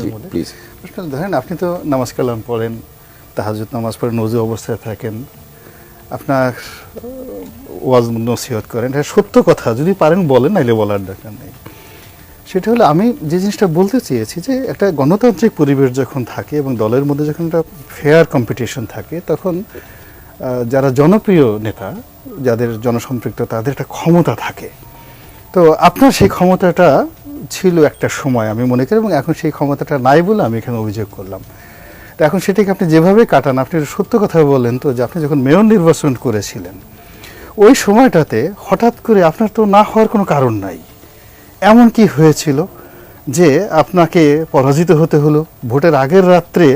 প্রশ্নের মধ্যে প্রশ্ন ধরেন আপনি তো নামাজ কালাম পড়েন, তাহাজ্জুদ নামাজ পড়েন, ওযু অবস্থায় থাকেন, আপনার ওয়াজ নসিহত করেন, এটা সত্য কথা, যদি পারেন বলেন, নাইলে বলার দরকার নেই। সেটা হলো আমি যে জিনিসটা বলতে চেয়েছি যে একটা গণতান্ত্রিক পরিবেশ যখন থাকে এবং দলের মধ্যে যখন একটা ফেয়ার কম্পিটিশন থাকে, তখন যারা জনপ্রিয় নেতা, যাদের জনসম্পৃক্ত, তাদের একটা ক্ষমতা থাকে। তো আপনার সেই ক্ষমতাটা ছিল একটা সময় আমি মনে করি, এবং এখন সেই ক্ষমতাটা নাই বলে আমি এখানে অভিযোগ করলাম। তো এখন সেটাকে আপনি যেভাবে কাটান, আপনি সত্য কথা বলেন তো, যে আপনি যখন মেয়র নির্বাচন করেছিলেন ওই সময়টাতে হঠাৎ করে আপনার তো না হওয়ার কোনো কারণ নাই, এমন কি হয়েছিল যে আপনাকে পরাজিত হতে হলো? ভোটের আগের রাত্রে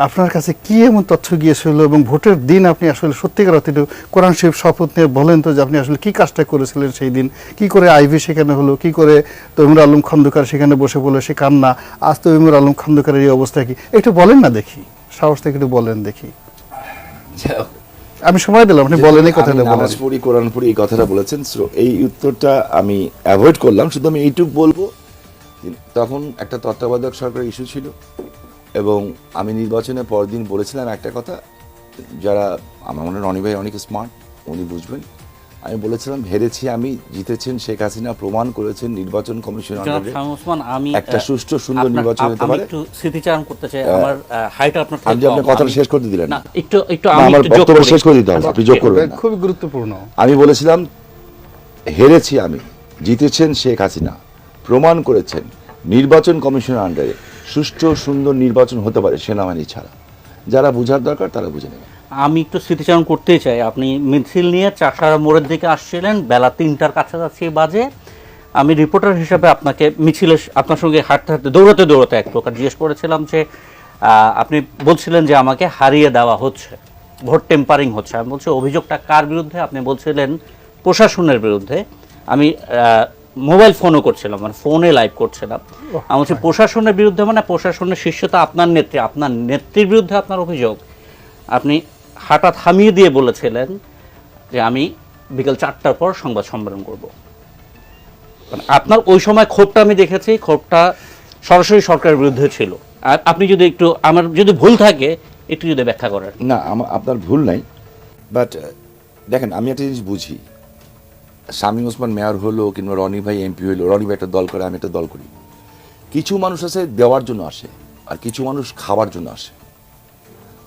আপনার কাছে কি এমন তথ্য গিয়েছিল, এবং ভোটের দিন আপনি আসলে সত্যিকার অর্থে কোরআন শরীফ শপথ নিয়ে বলেন তো যে আপনি আসলে কি কাজটা করেছিলেন সেই দিন? কি করে আইভি সেখানে হলো, কি করে তৈমুর আলম খন্দকার সেখানে বসে বলে সে কান্না, আজ তৈমুর আলম খন্দকারের এই অবস্থা কি? একটু বলেন না দেখি, সাহস থেকে একটু বলেন দেখি। আমি সময় দিলাম, আপনি বলেন এই কথাটা। নামাজ পড়ি, কোরআন পড়ি, এই কথাটা বলেছেন, এই উত্তরটা আমি অ্যাভয়েড করলাম। শুধু আমি এইটুকু বলবো, তখন একটা তত্ত্বাবধায়ক সরকারের ইস্যু ছিল, এবং আমি নির্বাচনের পরদিন বলেছিলাম একটা কথা, যারা আমার মনে হয় রনি ভাই অনেক স্মার্ট, উনি বুঝবেন। আমি বলেছিলাম হেরেছি আমি, জিতেছেন শেখ হাসিনা, প্রমাণ করেছেন নির্বাচন কমিশন একটা সুষ্ঠু সুন্দর নির্বাচন হতে পারে। একটু স্মৃতিচারণ করতে চাই, আমার হাইট আপনার আপনি আপনার কথাটা শেষ করতে দিলেন না। একটু আমার বক্তব্য শেষ করে দিতে হবে, আপনি যোগ করবেন। খুব গুরুত্বপূর্ণ। আমি বলেছিলাম হেরেছি আমি, জিতেছেন শেখ হাসিনা, প্রমাণ করেছেন নির্বাচন কমিশনের আন্ডারে সুষ্ঠু সুন্দর নির্বাচন হতে পারে সেনাবাহিনী ছাড়া। যারা বুঝার দরকার তারা বুঝে নেবে। আমি একটু স্মৃতিচারণ করতেই চাই, আপনি মিছিল নিয়ে চাষারা মোড়ের দিকে আসছিলেন, বেলা 3টার কাছাকাছি বাজে। আমি রিপোর্টার হিসেবে আপনাকে মিছিলে আপনার সঙ্গে হাঁটতে হাঁটতে দৌড়াতে দৌড়াতে এক প্রকার জিজ্ঞেস করেছিলাম যে আপনি বলছিলেন যে আমাকে হারিয়ে দেওয়া হচ্ছে, ভোট টেম্পারিং হচ্ছে। আমি বলছি অভিযোগটা কার বিরুদ্ধে? আপনি বলছিলেন প্রশাসনের বিরুদ্ধে। আমি মোবাইল ফোনও করছিলাম, মানে ফোনে লাইভ করছিলাম। আমি বলছি প্রশাসনের বিরুদ্ধে, মানে প্রশাসনের শীর্ষতা আপনার নেত্রী, আপনার নেত্রীর বিরুদ্ধে আপনার অভিযোগ। আপনি হাঁটা থামিয়ে দিয়ে বলেছিলেন যে আমি বিকেল 4টার পর সংবাদ সম্মেলন করব। আপনার ওই সময় ক্ষোভটা আমি দেখেছি, ক্ষোভটা সরাসরি সরকারের বিরুদ্ধে ছিল। আর আপনি যদি একটু, আমার যদি ভুল থাকে একটু যদি ব্যাখ্যা করেন। না, আপনার ভুল নাই, বাট দেখেন আমি একটা জিনিস বুঝি, শামীম ওসমান মেয়র হলো কিংবা রনি ভাই এমপি হলো, রনি ভাই একটা দল করে, আমি একটা দল করি। কিছু মানুষ আছে দেওয়ার জন্য আসে, আর কিছু মানুষ খাওয়ার জন্য আসে।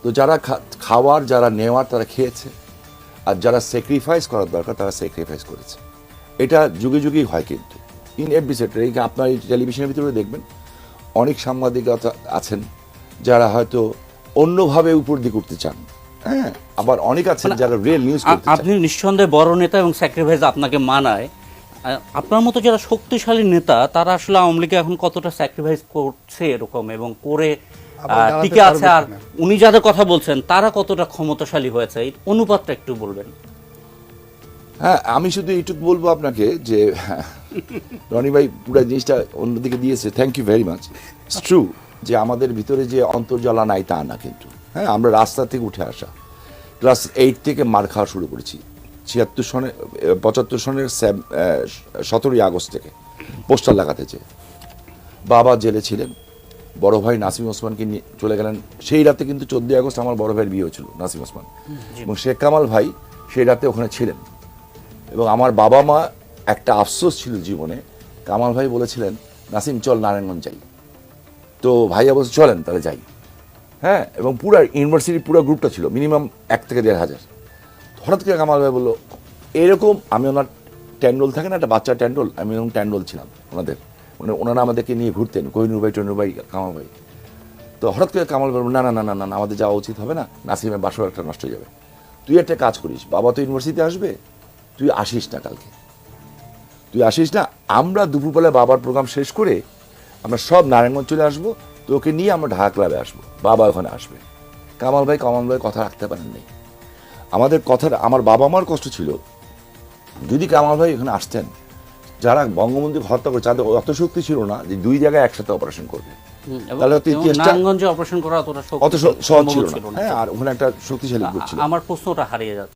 তো যারা খাওয়ার, যারা নেওয়ার, তারা খেয়েছে, আর যারা স্যাক্রিফাইস করার দরকার তারা স্যাক্রিফাইস করেছে। এটা যুগে যুগেই হয়, কিন্তু ইন এভরি সেক্টর। এই আপনার এই টেলিভিশনের ভিতরে দেখবেন অনেক সাংবাদিকতা আছেন যারা হয়তো অন্যভাবে উপর দিকে উঠতে চান, হ্যাঁ, আবার অনেক আছেন যারা রিয়েল নিউজ করতে চান। আপনি নিঃসন্দেহে বড় নেতা এবং স্যাক্রিফাইস আপনাকে মানায়। আপনার মতো যারা শক্তিশালী নেতা তারা আসলে আওয়ামী লীগে এখন কতটা স্যাক্রিফাইস করছে এরকম এবং করে টিকে আছে, আর উনি যাদের কথা বলছেন তারা কতটা ক্ষমতাশালী হয়েছে, এই অনুপাতটা একটু বলবেন। হ্যাঁ, আমি শুধু এইটুকু বলবো আপনাকে যে রনি ভাই পুরো জিনিসটা অন্যদিকে দিয়েছে, thank you very much. It's true যে আমাদের ভিতরে যে অন্তর্জ্বালা নাই তা না, কিন্তু হ্যাঁ, আমরা রাস্তা থেকে উঠে আসা, ক্লাস 8 থেকে মার খাওয়া শুরু করেছি। 75 সনের 17ই আগস্ট থেকে পোস্টার লাগাতে চেয়ে বাবা জেলে ছিলেন, বড় ভাই নাসিম ওসমানকে নিয়ে চলে গেলেন। সেই রাতে কিন্তু 14ই আগস্ট আমার বড় ভাইয়ের বিয়ে হয়েছিল, নাসিম ওসমান, এবং শেখ কামাল ভাই সেই রাতে ওখানে ছিলেন। এবং আমার বাবা মা একটা আফসোস ছিল জীবনে, কামাল ভাই বলেছিলেন নাসিম চল নারায়ণগঞ্জ যাই, তো ভাইয়া বলছে চলেন তাহলে যাই। হ্যাঁ, এবং পুরো ইউনিভার্সিটির পুরো গ্রুপটা ছিল মিনিমাম 1 থেকে 1.5 হাজার। হঠাৎ করে কামাল ভাই বললো এরকম, আমি ওনার ট্যান্ডল থাকে না, একটা বাচ্চা ট্যান্ডল, আমি এরকম ট্যান্ডল ছিলাম ওনাদের, মানে ওনারা আমাদেরকে নিয়ে ঘুরতেন, কোহিনুর ভাই, টনুর ভাই, কামাল ভাই। তো হঠাৎ করে কামাল ভাই না না না না না আমাদের যাওয়া উচিত হবে না, নাসিমের বাসর একটা নষ্ট হয়ে যাবে, তুই একটা কাজ করিস, বাবা তো ইউনিভার্সিটিতে আসবে, তুই আসিস না কালকে, তুই আসিস না, আমরা দুপুরবেলা বাবার প্রোগ্রাম শেষ করে আমরা সব নারায়ণগঞ্জ চলে আসবো, তোকে নিয়ে আমরা ঢাকা ক্লাবে আসবো, বাবা ওখানে আসবে। কামাল ভাই কথা রাখতে পারেননি। আমাদের কথার, আমার বাবা মার কষ্ট ছিল, যদি কামাল ভাই এখানে আসতেন, যারা বঙ্গবন্ধু হত্যা করে তাদের অত শক্তি ছিল না যে 2 জায়গায় একসাথে অপারেশন করবে, তাহলে নারায়ণগঞ্জে অপারেশন করা অত সহজ ছিল না। হ্যাঁ, আর ওখানে একটা শক্তিশালী গ্রুপ ছিল। আমার প্রশ্নটা হারিয়ে যাচ্ছে।